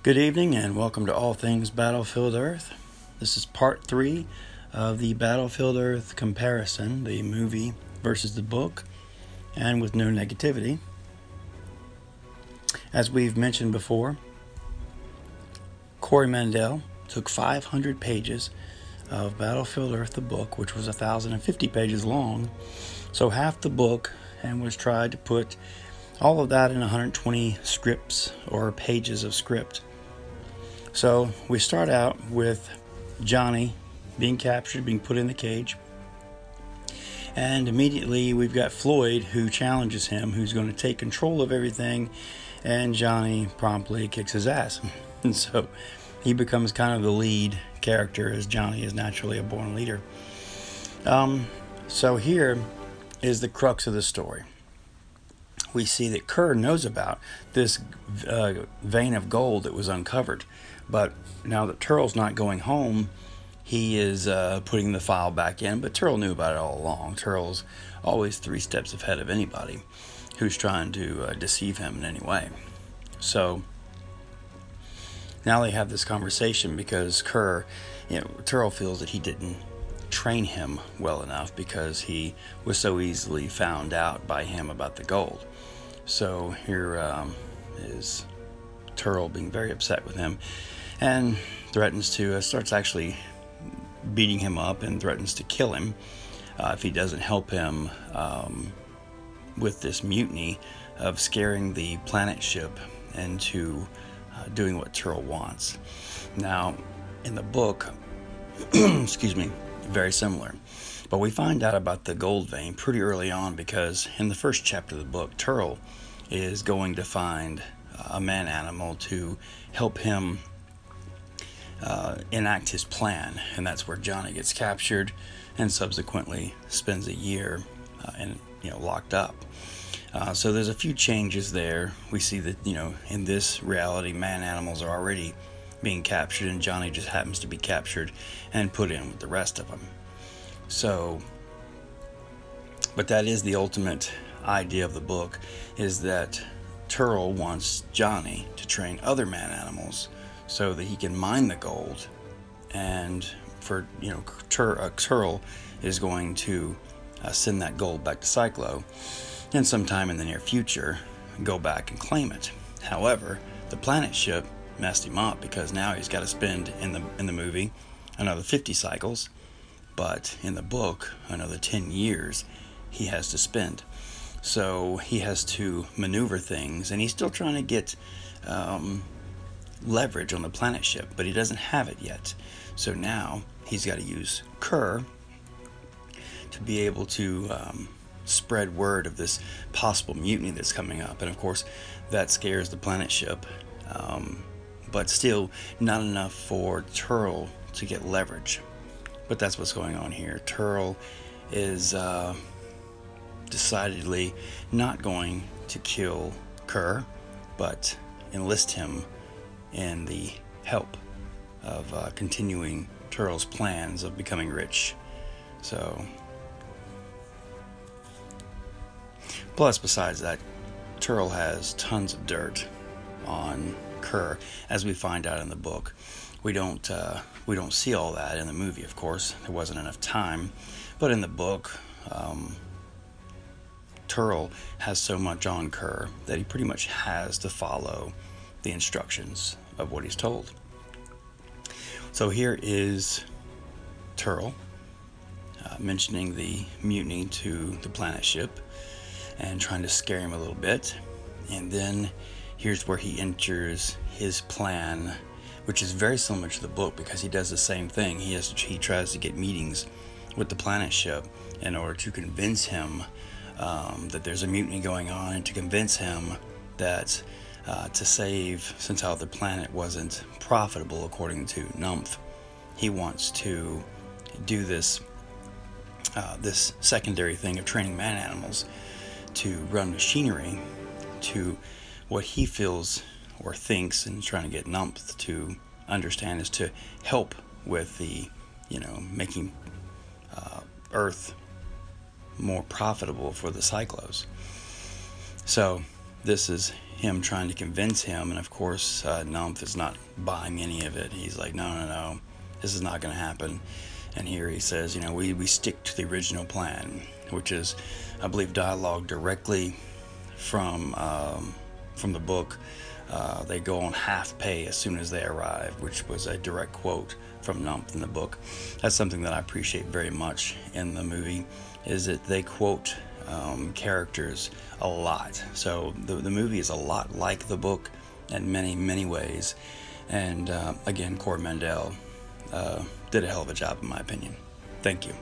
Good evening and welcome to All Things Battlefield Earth. This is part 3 of the Battlefield Earth comparison, the movie versus the book, and with no negativity. As we've mentioned before, Corey Mandell took 500 pages of Battlefield Earth, the book, which was 1,050 pages long, so half the book, and was tried to put all of that in 120 scripts or pages of script. So we start out with Johnny being captured, being put in the cage, and immediately we've got Floyd who challenges him, who's going to take control of everything, and Johnny promptly kicks his ass. And so he becomes kind of the lead character, as Johnny is naturally a born leader. So here is the crux of the story. We see that Kerr knows about this vein of gold that was uncovered. But now that Turl's not going home, he is putting the file back in. But Turl knew about it all along. Turl's always 3 steps ahead of anybody who's trying to deceive him in any way. So now they have this conversation because Kerr, Turl feels that he didn't train him well enough because he was so easily found out by him about the gold. So here is Turl being very upset with him and threatens to, starts actually beating him up and threatens to kill him if he doesn't help him with this mutiny of scaring the planet ship into doing what Turl wants. Now, in the book, excuse me, very similar. But we find out about the gold vein pretty early on because in the first chapter of the book, Turl is going to find a man animal to help him enact his plan, and that's where Johnny gets captured and subsequently spends a year locked up. So there's a few changes there. We see that in this reality, man animals are already being captured, and Johnny just happens to be captured and put in with the rest of them. So, but that is the ultimate idea of the book, is that Turl wants Johnny to train other man animals so that he can mine the gold, and for Turl is going to send that gold back to Cyclo, and sometime in the near future go back and claim it. However, the planet ship messed him up because now he's got to spend in the movie another 50 cycles, but in the book another 10 years he has to spend. So he has to maneuver things, and he's still trying to get leverage on the planet ship, but he doesn't have it yet. So now he's got to use Kerr to be able to spread word of this possible mutiny that's coming up. And of course, that scares the planet ship, but still not enough for Turl to get leverage. But that's what's going on here. Turl is decidedly not going to kill Kerr, but enlist him in the help of continuing Turl's plans of becoming rich. So, plus besides that, Turl has tons of dirt on Kerr, as we find out in the book. We don't see all that in the movie, of course. There wasn't enough time, but in the book, Turl has so much on Kerr that he pretty much has to follow the instructions of what he's told. So here is Turl mentioning the mutiny to the planet ship and trying to scare him a little bit. And then here's where he enters his plan, which is very similar to the book because he does the same thing. He tries to get meetings with the planet ship in order to convince him that there's a mutiny going on, and to convince him that to save, since how the planet wasn't profitable according to Numph, he wants to do this secondary thing of training man animals to run machinery to what he feels or thinks, and trying to get Numph to understand, is to help with the making Earth more profitable for the Cyclos. So this is him trying to convince him, and of course Numph is not buying any of it. He's like, no, this is not going to happen. And here he says, we stick to the original plan, which is, I believe, dialogue directly from the book. They go on half pay as soon as they arrive, which was a direct quote from Numph in the book. That's something that I appreciate very much in the movie, is that they quote characters a lot. So the movie is a lot like the book in many, many ways. And again, Corey Mendel did a hell of a job, in my opinion. Thank you.